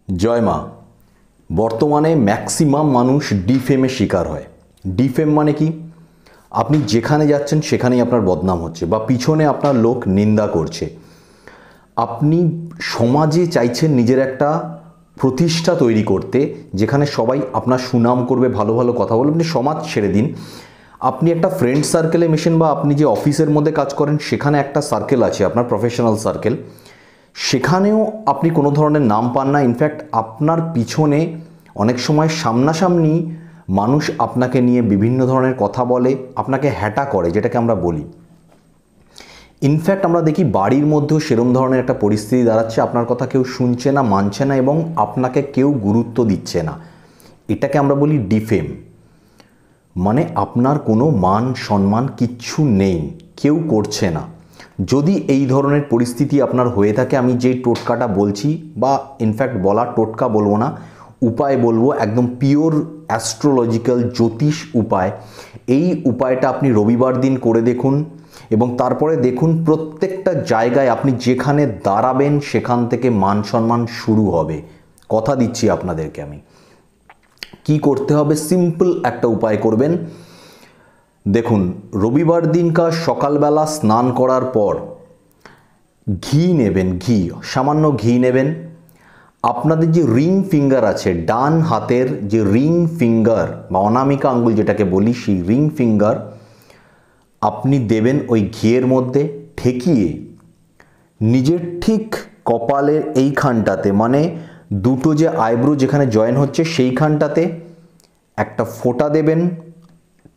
जय मा बर्तमाने मैक्सिमाम मानुष डिफेमे शिकार है। डिफेम माने कि আপনি যেখানে যাচ্ছেন সেখানেই আপনার বদনাম হচ্ছে বা পিছনে আপনার লোক নিন্দা করছে। আপনি সমাজে চাইছেন নিজের একটা প্রতিষ্ঠা তৈরি করতে, যেখানে সবাই আপনার সুনাম করবে, ভালো ভালো কথা বলবে। আপনি সমাজ ছেড়ে দিন, আপনি একটা ফ্রেন্ড সার্কেলে মেশেন বা আপনি যে অফিসের মধ্যে কাজ করেন সেখানে একটা সার্কেল আছে আপনার প্রফেশনাল সার্কেল, সেখানেও আপনি কোনো ধরনের নাম পান না। ইনফ্যাক্ট আপনার পিছনে অনেক সময় সামনাসামনি মানুষ আপনাকে নিয়ে বিভিন্ন ধরনের কথা বলে, আপনাকে হ্যাটা করে, যেটাকে আমরা বলি। ইনফ্যাক্ট আমরা দেখি বাড়ির মধ্যেও সেরম ধরনের একটা পরিস্থিতি দাঁড়াচ্ছে, আপনার কথা কেউ শুনছে না, মানছে না এবং আপনাকে কেউ গুরুত্ব দিচ্ছে না। এটাকে আমরা বলি ডিফেম। মানে আপনার কোনো মান সম্মান কিচ্ছু নেই, কেউ করছে না। যদি এই ধরনের পরিস্থিতি আপনার হয়ে থাকে, আমি যেই টোটকাটা বলছি, বা ইনফ্যাক্ট বলা টোটকা বলবো না, উপায় বলবো, একদম পিওর অ্যাস্ট্রোলজিক্যাল জ্যোতিষ উপায়। এই উপায়টা আপনি রবিবার দিন করে দেখুন এবং তারপরে দেখুন প্রত্যেকটা জায়গায় আপনি যেখানে দাঁড়াবেন সেখান থেকে মান সম্মান শুরু হবে। কথা দিচ্ছি আপনাদেরকে আমি। কি করতে হবে? সিম্পল একটা উপায় করবেন। দেখুন, রবিবার দিনকার সকালবেলা স্নান করার পর ঘি নেবেন, ঘি, সামান্য ঘি নেবেন। আপনাদের যে রিং ফিঙ্গার আছে, ডান হাতের যে রিং ফিঙ্গার বা অনামিকা আঙ্গুল যেটাকে বলি, সেই রিং ফিঙ্গার আপনি দেবেন ওই ঘিয়ের মধ্যে, ঠেকিয়ে নিজের ঠিক কপালের এইখানটাতে, মানে দুটো যে আইব্রো যেখানে জয়েন হচ্ছে সেইখানটাতে একটা ফোঁটা দেবেন।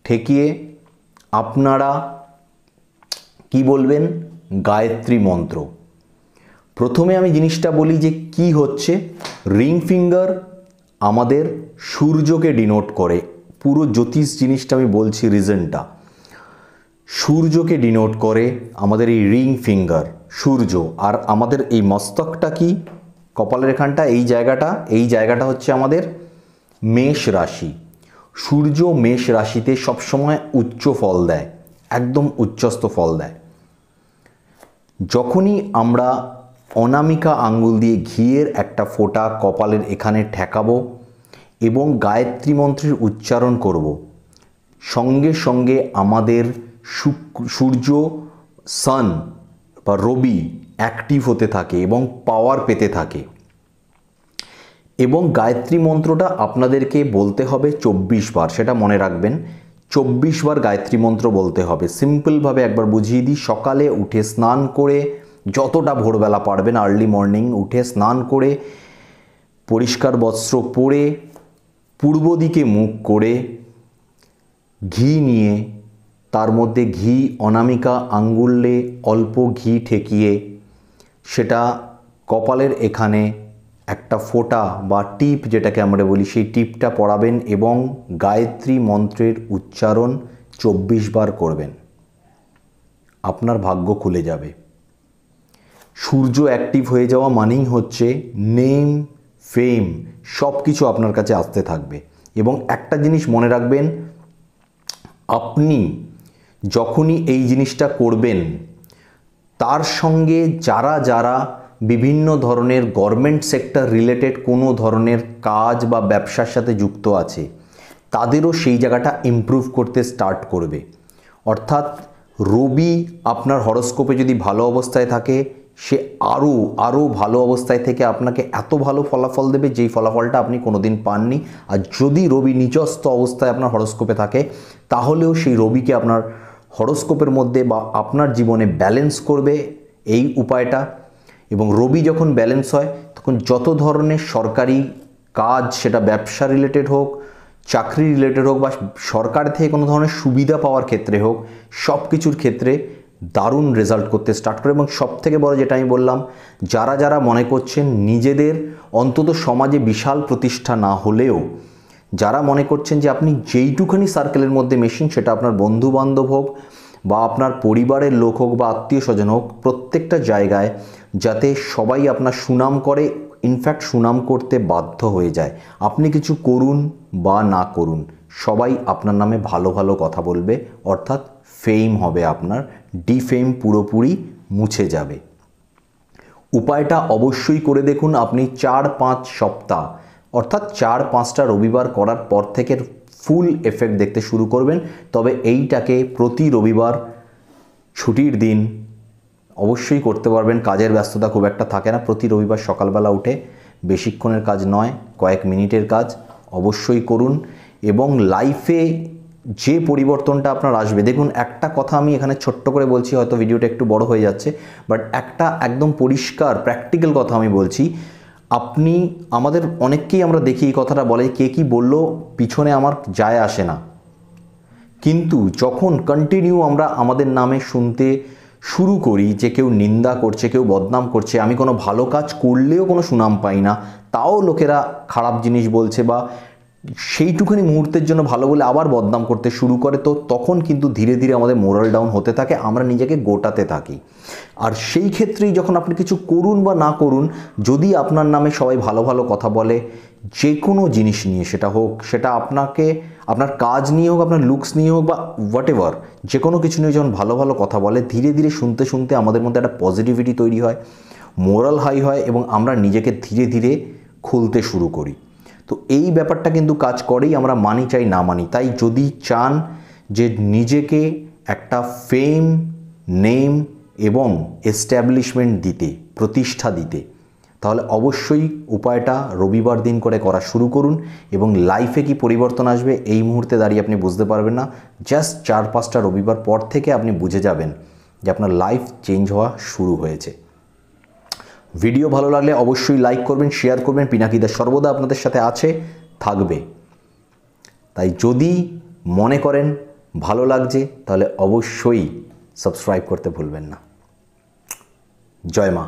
ঠেকিয়ে আপনারা কি বলবেন? গায়ত্রী মন্ত্র। প্রথমে আমি জিনিসটা বলি যে কি হচ্ছে। রিং ফিঙ্গার আমাদের সূর্যকে ডিনোট করে। পুরো জ্যোতিষ জিনিসটা আমি বলছি, রিজনটা সূর্যকে ডিনোট করে আমাদের এই রিং ফিঙ্গার, সূর্য। আর আমাদের এই মস্তকটা কি, কপালের এখানটা, এই জায়গাটা হচ্ছে আমাদের মেষ রাশি। সূর্য মেষ রাশিতে সবসময় উচ্চ ফল দেয়, একদম উচ্চস্থ ফল দেয়। যখনই আমরা অনামিকা আঙ্গুল দিয়ে ঘিয়ের একটা ফোঁটা কপালের এখানে ঠেকাবো এবং গায়ত্রী মন্ত্রের উচ্চারণ করব, সঙ্গে সঙ্গে আমাদের সূর্য, সান বা রবি অ্যাক্টিভ হতে থাকে এবং পাওয়ার পেতে থাকে। এবং গায়ত্রী মন্ত্রটা আপনাদেরকে বলতে হবে 24 বার, সেটা মনে রাখবেন। 24 বার গায়ত্রী মন্ত্র বলতে হবে। সিম্পলভাবে একবার বুঝিয়ে দিই। সকালে উঠে স্নান করে, যতটা ভোরবেলা পারবেন, আর্লি মর্নিং উঠে স্নান করে, পরিষ্কার বস্ত্র পরে, পূর্ব দিকে মুখ করে, ঘি নিয়ে, তার মধ্যে ঘি অনামিকা আঙ্গুলে অল্প ঘি ঠেকিয়ে সেটা কপালের এখানে একটা ফোঁটা বা টিপ যেটাকে আমরা বলি, সেই টিপটা পরাবেন এবং গায়ত্রী মন্ত্রের উচ্চারণ 24 বার করবেন। আপনার ভাগ্য খুলে যাবে। সূর্য অ্যাক্টিভ হয়ে যাওয়া মানেই হচ্ছে নেম, ফেম, সব কিছু আপনার কাছে আসতে থাকবে। এবং একটা জিনিস মনে রাখবেন, আপনি যখনই এই জিনিসটা করবেন, তার সঙ্গে যারা যারা বিভিন্ন ধরনের গভর্নমেন্ট সেক্টর রিলেটেড কোনো ধরনের কাজ বা ব্যবসার সাথে যুক্ত আছে, তাদেরও সেই জায়গাটা ইমপ্রুভ করতে স্টার্ট করবে। অর্থাৎ রবি আপনার হরোস্কোপে যদি ভালো অবস্থায় থাকে, সে আরও ভালো অবস্থায় থেকে আপনাকে এত ভালো ফলাফল দেবে যেই ফলাফলটা আপনি কোনোদিন পাননি। আর যদি রবি নিচস্থ অবস্থায় আপনার হরোস্কোপে থাকে, তাহলেও সেই রবিকে আপনার হরোস্কোপের মধ্যে বা আপনার জীবনে ব্যালেন্স করবে এই উপায়টা। এবং রবি যখন ব্যালেন্স হয়, তখন যত ধরনের সরকারি কাজ, সেটা ব্যবসা রিলেটেড হোক, চাকরি রিলেটেড হোক, বা সরকার থেকে কোনো ধরনের সুবিধা পাওয়ার ক্ষেত্রে হোক, সব কিছুর ক্ষেত্রে দারুণ রেজাল্ট করতে স্টার্ট করে। এবং সবথেকে বড় যেটা আমি বললাম, যারা যারা মনে করছেন নিজেদের অন্তত সমাজে বিশাল প্রতিষ্ঠা না হলেও, যারা মনে করছেন যে আপনি যেইটুখানি সার্কেলের মধ্যে মেশেন, সেটা আপনার বন্ধু বান্ধব হোক বা আপনার পরিবারের লোক হোক বা আত্মীয় স্বজন হোক, প্রত্যেকটা জায়গায় যাতে সবাই আপনার সুনাম করে, ইনফ্যাক্ট সুনাম করতে বাধ্য হয়ে যায়। আপনি কিছু করুন বা না করুন, সবাই আপনার নামে ভালো ভালো কথা বলবে, অর্থাৎ ফেম হবে আপনার। ডিফেম পুরোপুরি মুছে যাবে। উপায়টা অবশ্যই করে দেখুন। আপনি 4-5 সপ্তাহ অর্থাৎ 4-5টা রবিবার করার পর থেকে ফুল এফেক্ট দেখতে শুরু করবেন। তবে এইটাকে প্রতি রবিবার ছুটির দিন অবশ্যই করতে পারবেন। কাজের ব্যস্ততা খুব একটা থাকে না। প্রতি রবিবার সকালবেলা উঠে, বেশিক্ষণের কাজ নয়, কয়েক মিনিটের কাজ অবশ্যই করুন এবং লাইফে যে পরিবর্তনটা আপনার আসবে, দেখুন একটা কথা আমি এখানে ছোট্ট করে বলছি, হয়তো ভিডিওটা একটু বড় হয়ে যাচ্ছে, বাট একটা একদম পরিষ্কার প্র্যাকটিক্যাল কথা আমি বলছি। আপনি আমাদের অনেককেই আমরা দেখি এই কথাটা বলে, কে কি বললো পিছনে আমার যায় আসে না, কিন্তু যখন কন্টিনিউ আমরা আমাদের নামে শুনতে শুরু করি যে কেউ নিন্দা করছে, কেউ বদনাম করছে, আমি কোনো ভালো কাজ করলেও কোনো সুনাম পাই না, তাও লোকেরা খারাপ জিনিস বলছে বা সেইটুখানি মুহূর্তের জন্য ভালো বলে আবার বদনাম করতে শুরু করে, তো তখন কিন্তু ধীরে ধীরে আমাদের মোরাল ডাউন হতে থাকে, আমরা নিজেকে গোটাতে থাকি। আর সেই ক্ষেত্রেই যখন আপনি কিছু করুন বা না করুন, যদি আপনার নামে সবাই ভালো ভালো কথা বলে, যে কোনো জিনিস নিয়ে সেটা হোক, সেটা আপনাকে আপনার কাজ নিয়ে হোক, আপনার লুকস নিয়ে হোক বা হোয়াট এভার, যে কোনো কিছু নিয়ে যখন ভালো ভালো কথা বলে, ধীরে ধীরে শুনতে শুনতে আমাদের মধ্যে একটা পজিটিভিটি তৈরি হয়, মোরাল হাই হয় এবং আমরা নিজেকে ধীরে ধীরে খুলতে শুরু করি। তো এই ব্যাপারটা কিন্তু কাজ করেই, আমরা মানি চাই না মানি। তাই যদি চান যে নিজেকে একটা ফেম, নেম এবং এস্টাবলিশমেন্ট দিতে, প্রতিষ্ঠা দিতে, তাহলে অবশ্যই উপায়টা রবিবার দিন করে করা শুরু করুন এবং লাইফে কি পরিবর্তন আসবে এই মুহূর্তে দাঁড়িয়ে আপনি বুঝতে পারবেন না। জাস্ট 4-5টা রবিবার পর থেকে আপনি বুঝে যাবেন যে আপনার লাইফ চেঞ্জ হওয়া শুরু হয়েছে। ভিডিও ভালো লাগলে অবশ্যই লাইক করবেন, শেয়ার করবেন। পিনাকিদা সর্বদা আপনাদের সাথে আছে, থাকবে। তাই যদি মনে করেন ভালো লাগছে, তাহলে অবশ্যই সাবস্ক্রাইব করতে ভুলবেন না। জয় মা।